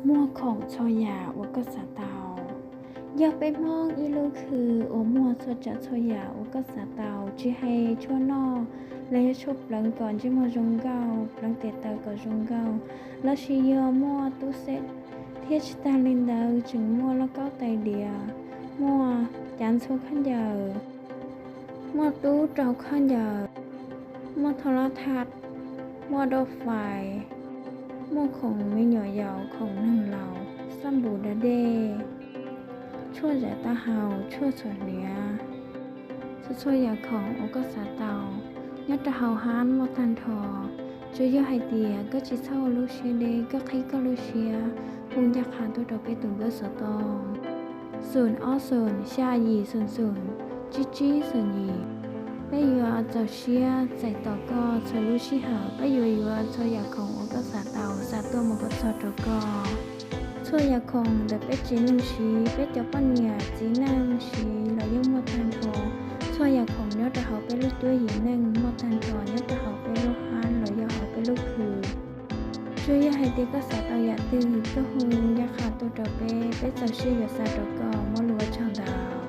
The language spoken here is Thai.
มั่วของชอยา我个撒到อย่าไปมองอีลูคือโอมัวสดจะชอยา我个撒到จีให้ชั่วนอและชบหลังก่อนจีมัวจงเก้าหลังเตะเตอก่อนจงเก้าแล้วชียอมัวตุเซตเทียชตาลินดาจึงมัวแล้วก็ไตเดียมัวจานโซขันยามัวตู้เจ้าขันยามัวโทรทัศน์มัวดอกไฟมัวของไม่หน่อยยาวของหนึ่งเราซัมบูดาเดชั่วใจตาเฮาชั่วส่วนเหนือช่วยยาของโอกาสาเตายัดตาเฮาฮานมอตันทอช่วยย่อให้เตียก็จิเศร้าลูเชียเดก็คิก็ลูเชียคงอยากหาตัวดอกไปตุ่มเบอร์สตองส่วนอ้อส่วนชาหยีส่วนจีจีส่วนหยีไปอยู่อาเจ้าเชียใจต่อก็ช่วยลูชีหาไปอยู่ช่วยยาของโอกาสาเตาสาตัวมกสตอก็ช่วยยาของเดเป็ดจีนึงชีเป็ดเจ้าปัญญาจีนังชีเรายังมอตันทอช่วยยาของเนื้อตะเขาไปลูกตัวหญิงนึงมอตันทอเนื้อตะเขาไปลูกฮานเรายาเขาไปลูกคือช่วยยาให้ตีก็สาตายาตื่นก็หงยาขาตัวดอกเป้เป็ดเจ้าชียาสาดอกก็มอลัวช่างดาว